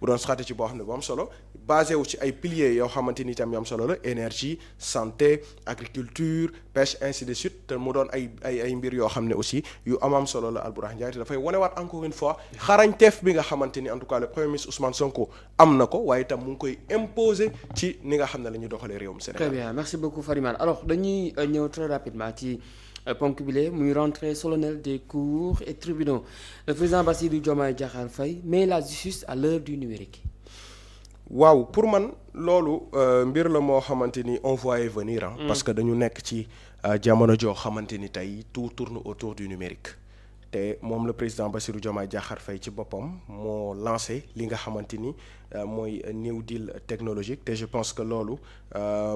bu doon stratégie boo xam ne bu am solo basé wu ci ay piliers yoo xamante ni itam yu am solo la énergie santé agriculture pêche ainsi de suite te mu doon ay mbir yoo xam ne aussi yu am solo la Albourakh Ndiaye te dafay wanewaat encore une fois xarañteef bi nga xamante ni en tout cas le premier ministre Ousmane Sonko am na ko waaye itam mu ngi koy imposer ci ni nga xam ne la ñuy doxalee réewum Sénégal. Très bien merci beaucoup Farimane alors dañuy ñëw très rapidement ci ponk bile muy rentrée solennelle des cours et tribunaux le président Bassirou Diomaye Diakhar Faye met la justice à l'heure du numérique. waaw pour man loolu mbir la moo xamante ni on voyait venir parce que dañu nekk ci jamono joo xamante ni tey tout tourne autour du numérique te moom le président Bassirou Diomaye Diakhar Faye ci boppam moo lancé li nga xamante ni mooy New Deal technologique te je pense que loolu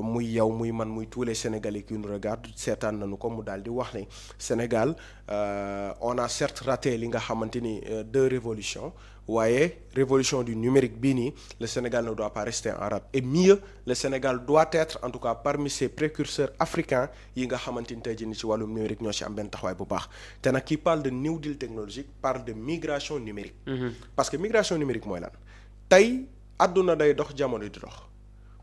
muy yow muy man muy tous les Sénégalais qui nous regardent seetaan nañu ko mu daal di wax ne Sénégal on a certes raté li nga xamante ni deux révolutions waaye révolution du numérique bii nii le Sénégal ne doit pas rester en rade et mieux le Sénégal doit être en tout cas parmi ces précurseurs africains yi nga xamante ni tey jii nii ci wàllum numérique ñoo ci am benn taxawaay bu baax te nag qui parle de New Deal technologique parle de migration numérique. Parce que migration numérique mooy lan tey àdduna day dox jamono di dox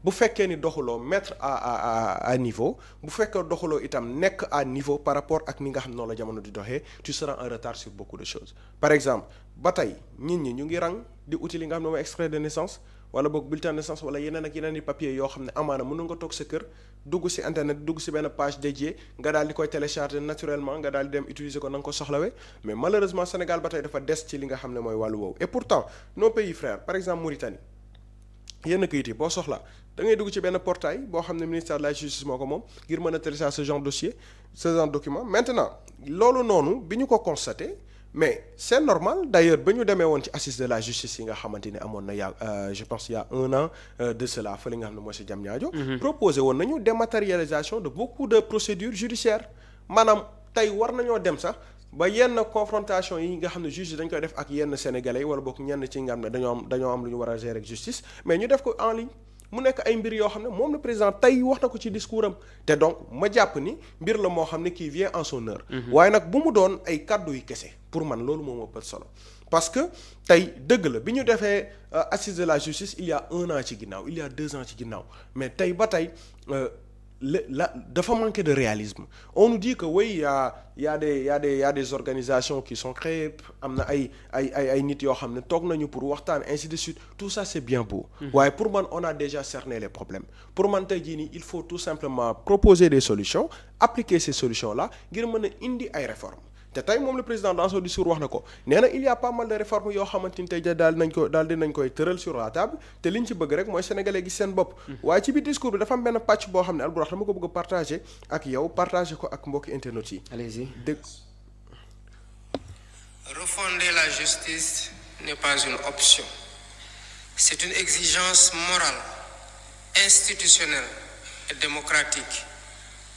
bu fekkee ni doxuloo mettre à niveau bu fekkee doxuloo itam nekk à niveau par rapport ak ni nga xam noonu la jamono di doxee tu seras en retard sur beaucoup de choses par exemple ba tey nit ñi ñu ngi rang di uti li nga xam ne mooy extrait de naissance wala boog bulletin de naissance wala yeneen ak yeneen i papiers yoo xam ne amaana mën nga toog sa kër dugg ci internet dugg ci benn page dédiée nga daal di koy télécharger naturellement nga daal di dem utiliser ko na nga ko soxlawee mais malheureusement Sénégal ba tey dafa des ci li nga xam ne mooy wàllu woowu et pourtant nos pays frères par exemple Mauritanie yenn kayit yi boo soxla da ngay dugg ci benn portail boo xam ne ministère de la justice moo ko moom ngir mën a télécharger ce genre dossier ce genre document maintenant loolu noonu bi ñu ko constaté mais c'est normal d'ailleurs ba ñu demee woon ci assise de la justice yi nga xamante ni amoon na je pense il y a un an de cela fa li nga xam ne mooy si Diamniadio proposé woon nañu dématérialisation de beaucoup de procédures judiciaires maanaam tey war nañoo dem sax ba yenn confrontation yi nga xam ne juge dañ koy def ak yenn sénégalais wala boog ñenn ci nga xam ne dañoo am lu ñu war a gérer ak justice mais ñu def ko en ligne mu nekk ay mbir yoo xam ne moom le président tey wax na ko ci discours am te donc ma jàpp ni mbir la moo xam ne qui vient en son heure. waaye nag bu mu doon ay kàddu yu kese pour man loolu moom ëppal solo parce que tey dëgg la bi ñu defee assise de la justice il y a un an ci ginnaaw il y a 2 ans ci ginnaaw mais tey ba tey dafa manquer de réalisme on nous dit que oui y a des organisations qui sont créées am na ay nit yoo xam ne toog nañu pour waxtaan ainsi de suite tout ça c'est bien beau waaye pour man on a déjà cerné les problèmes pour man tey jii nii il faut tout simplement proposer des solutions appliquer ces solutions là ngir mën a indi ay réformes te tey moom le président dans son discours wax na ko nee na il y a pas mal de réformes yoo xamante ni tey daal dinañ koy tëral sur la table te liñ ci bëgg rek mooy sénégalais gis seen bopp waaye ci biir discours bi dafa am benn pàcc boo xam ne Albourakh dama ko bëgg a partager ak yow partager ko ak mbokki internautes yi. Allez-y. Refonder la justice n'est pas une option. C'est une exigence morale, institutionnelle et démocratique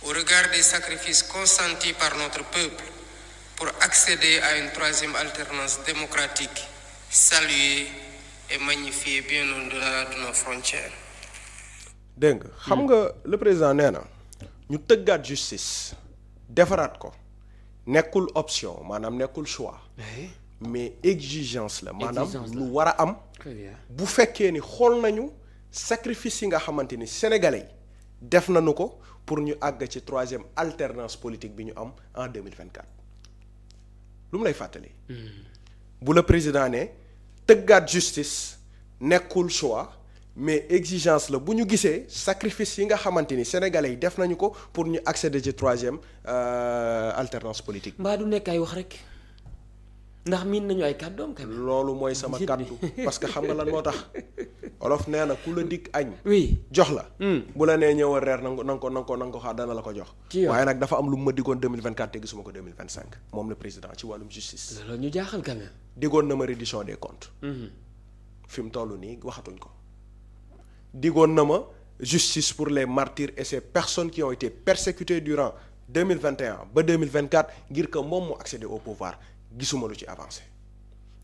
au regard des sacrifices consentis par notre peuple pour accéder à une troisième alternance démocratique, saluée et magnifiée bien au-delà de nos frontières. dégg nga xam nga le président nee na ñu tëggaat justice defaraat ko nekkul option maanaam nekkul choix mais exigence la maanaam lu war a am bu fekkee ni xool nañu sacrifice yi nga xamante ni sénégalais yi def nañu ko pour ñu àgg ci troisième alternance politique bi ñu am en 2024 lu mu lay fàttali bu la président ne tëggaat justice nekkul choix mais exigence la bu ñu gisee sacrifice yi nga xamante ni sénégalais yi def nañu ko pour ñu accéder ci troisième alternance politique. mbaa du nekk ay wax rek ndax miin nañu ay kàddoom quand même. loolu mooy sama kàddu parce que xam nga lan moo tax olof nee na ku la dikk añ. oui jox la. bu la nee ñëwal reer na nga ko xaar dana la ko jox. waaye nag dafa am lu mu ma diggoon 2024 te gisuma ko 2025 moom le président ci wàllum justice. loolu ñu jaaxal quand même. diggoon na ma reddition des comptes. fi mu toll nii waxatuñ ko. diggoon na ma justice pour les martyrs et ces personnes qui ont été persécutées durant 2021 ba 2024 ngir que moom mu accéder au pouvoir gisuma lu ci avancé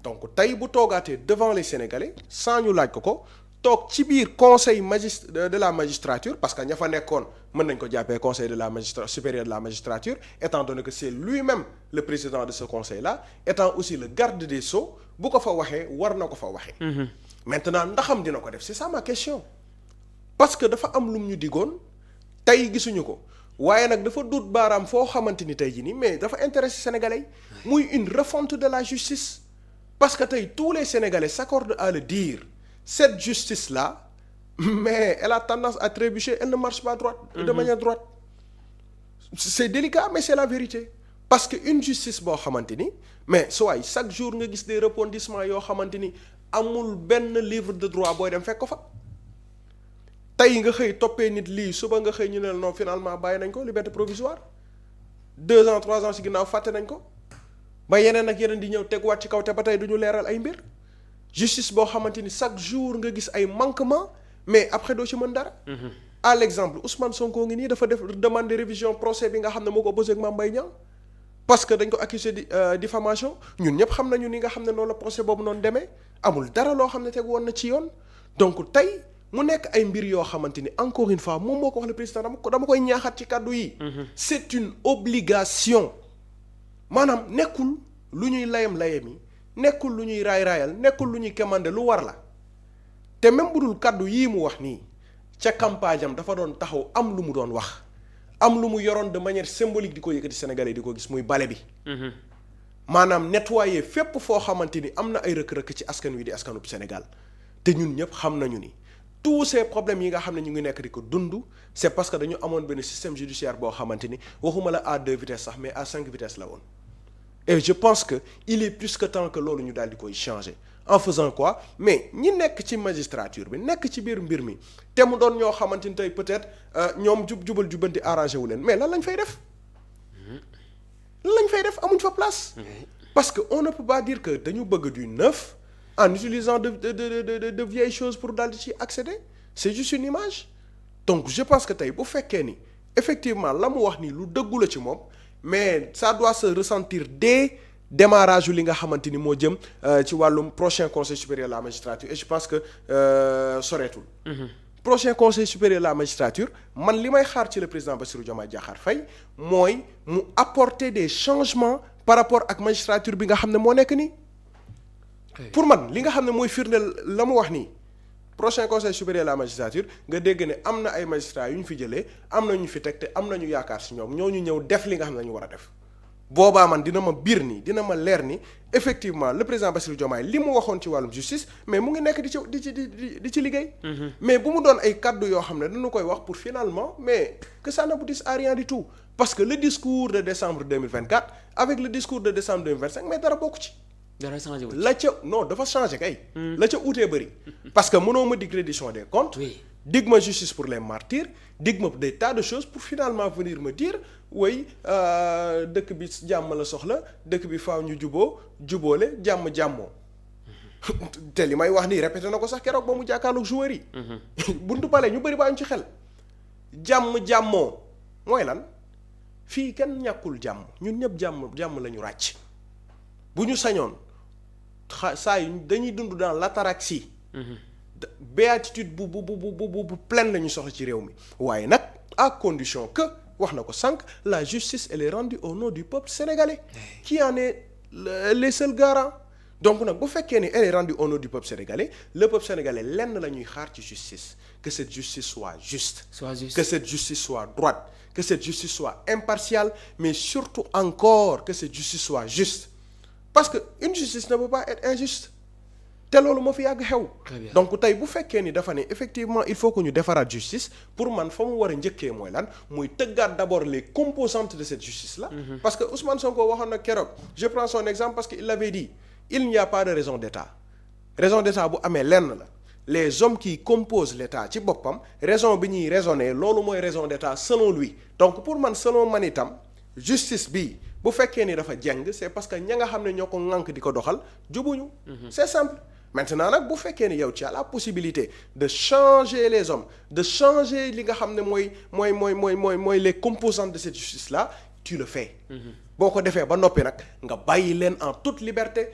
donc tey bu toogaatee devant les Sénégalais sans ñu laaj ko toog ci biir conseil de la magistrature parce que ña fa nekkoon mën nañ ko jàppee conseil de la magistrature supérieur de la magistrature étant donné que c'est lui-même le président de ce conseil là étant aussi le garde des sceaux bu ko fa waxee war na ko fa waxee maintenant ndaxam dina ko def c'est ça ma question parce que dafa am lum ñu digoon tey gisuñu ko waaye nag dafa dut baaraam foo xamante ni tey jii nii mais dafa intéressé sénégalais muy une refonte de la justice parce que tey tous les sénégalais s'accordent à le dire cette justice là mais elle a tendance à trébucher, elle ne marche pas droite de manière droite c'est délicat mais c'est la vérité parce que une justice boo xamante ni mais soit chaque jour nga gis des rebondissements yoo xamante ni amul benn livre de droit booy dem fekk ko fa tey nga xëy toppee nit lii suba nga xëy ñu ne non finalement bàyyi nañ ko liberté provisoire 2 ans 3 ans ci ginnaaw fàtte nañ ko ba yeneen ak yeneen di ñëw teguwaat ci kaw te ba tey du ñu leeral ay mbir justice boo xamante ni chaque jour nga gis ay manquements mais après doo ci mën dara. à l'exemple Ousmane Sonko ngi nii dafa def demande de révision procès bi nga xam ne moo ko opposé ak Mame Mbaye Niang parce que dañ ko accusé di diffamation ñun ñëpp xam nañu ni nga xam ne noonu la procès boobu noonu demee amul dara loo xam ne tegu woon na ci yoon donc tey mu nekk ay mbir yoo xamante ni encore une fois moom moo ko wax le président dama koy ñaaxaat ci kàddu yi. c'est une obligation maanaam nekkul lu ñuy layam-layam yi nekkul lu ñuy raay-raayal nekkul lu ñuy commandé lu war la te même bu dul kàddu yii mu wax nii ca campagne am dafa doon taxaw am lu mu doon wax am lu mu yoroon de manière symbolique di ko yëkkati Sénégalais di ko gis muy bale bi. maanaam nettoyer fépp foo xamante ni am na ay rëkk-rëkk ci askan wi di askanub Sénégal te ñun ñëpp xam nañu ni tous ces problèmes yi nga xam ne ñu ngi nekk di ko dund c'est parce que dañu amoon benn système judiciaire boo xamante ni waxuma la à 2 vitesses sax mais à 5 vitesses la woon. et je pense que il est plus que temps que loolu ñu daal di koy changer en faisant quoi mais ñi nekk ci magistrature bi nekk ci biir mbir mi te mu doon ñoo xamante ni tey peut-être ñoom jubal jubbanti arrangé wu leen mais lan lañ fay def lan lañ fay def amuñ fa place parce que on ne peut pas dire que dañu bëgg du neuf en utilisant de vieilles choses pour daal di ci accéder c'est juste une image donc je pense que tey bu fekkee ni effectivement la mu wax ni lu dëggu la ci moom mais ça doit se ressentir dès démarrage yu li nga xamante ni moo jëm ci wàllum prochain conseil supérieur de la magistrature et je pense que soreetul prochain conseil supérieur de la magistrature man li may xaar ci le président Bassirou Diomaye Diakhar Faye mooy mu apporter des changements par rapport ak magistrature bi nga xam ne moo nekk nii pour man li nga xam ne mooy firndeel la mu wax nii prochain conseil supérieur de la magistrature nga dégg ne am na ay magistrats yu ñu fi jëlee am na ñu fi teg te am nañu yaakaar si ñoom ñoo ñu ñëw def li nga xam ne ñu war a def boobaa man dina ma biir ni dina ma leer ni effectivement le président Bassirou Diomaye li mu waxoon ci wàllum justice mais mu ngi nekk di ci liggéey. mais bu mu doon ay kaddu yoo xam ne dañu koy wax pour finalement mais que ça n'aboutisse à rien du tout parce que le discours de décembre 2024 avec le discours de décembre 2025 mais dara bokku ci. dara changé wu la ca non dafa changé kay. la ca utee bëri. parce que mënoo ma dig reddition des comptes. oui dig ma justice pour les martyrs dig ma des tas de choses pour finalement venir me dire way dëkk bi jàmm la soxla dëkk bi faaw ñu jubóole jàmmoo te li may wax nii répété na ko sax keroog ba mu jàkkaarloog joueurs yi. buntu pale ñu bëri baa ñu ci xel. jàmmoo mooy lan fii kenn ñàkkul jàmm ñun ñëpp jàmm la ñu ràcc bu ñu sañoon saa yu dañuy dund dans l'ataraxie. béatitude bu pleine la ñu soxla ci réew mi waaye nag à condition que wax na ko sànq la justice elle est rendue au nom du peuple sénégalais qui en est les seuls garants donc nag bu fekkee ni elle est rendue au nom du peuple sénégalais le peuple sénégalais lenn la ñuy xaar ci justice que cette justice soit juste que cette justice soit droite que cette justice soit impartiale mais surtout encore que cette justice soit juste parce que une justice ne peut pas être injuste te loolu moo fi yàgg xew donc tey bu fekkee ni dafa ne effectivement il faut que ñu defaraat justice pour man fa mu war a njëkkee mooy lan muy tëggaat d'abord les composantes de cette justice là parce que Ousmane Sonko waxoon na keroog je prends son exemple parce que il l'avait dit il n'y a pas de raison d'état bu amee lenn la les hommes qui composent l'état ci boppam raison bi ñuy raisonner loolu mooy raison d'état selon lui donc pour man selon man itam justice bi bu fekkee ni dafa jeng c'est parce que ña nga xam ne ñoo ko ŋànk di ko doxal jubuñu c'est simple maintenant nag bu fekkee ni yow tu as la possibilité de changer les hommes de changer li nga xam ne mooy les composantes de cette justice là tu le fais boo ko defee ba noppi nag nga bàyyi leen en toute liberté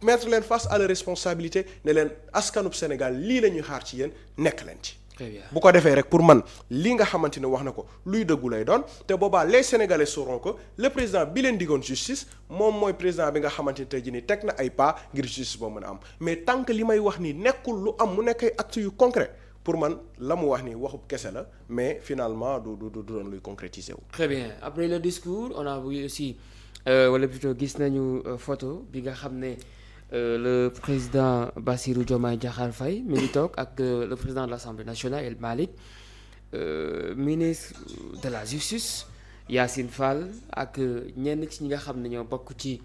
mettre leen face à la responsabilité ne leen askanub Sénégal lii la ñuy xaar ci yéen nekk leen ci Très bien. bu ko defee rek pour man li nga xamante ne wax na ko luy dëggu lay doon te boobaa les sénégalais sauront que le président bi leen diggoon justice moom mooy président bi nga xamante ne tey jii nii teg na ay pas ngir justice boo mën a am mais tant que li may wax nii nekkul lu am mu nekk ay actes yu concret pour man la mu wax nii waxub kese la mais finalement du doon luy concrétiser wu. Très bien après le discours on a vu aussi wala plutôt gis nañu photo bi nga xam ne le président Bassirou Diomaye Diakhar Faye mi ngi toog ak le président de l'Assemblée nationale El Malick ministre de la justice Yacine Fall ak ñenn ci ñi nga xam ne ñoo bokk ci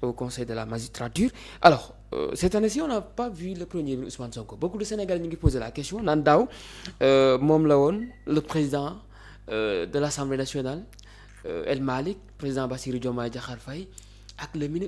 au conseil de la magistrature alors cette année-ci on n'a pas vu le premier ministre Ousmane Sonko beaucoup de Sénégalais ñu ngi posé la question naan daaw moom la woon le président de l'Assemblée nationale El Malick président Bassirou Diomaye Diakhar Faye ak le ministre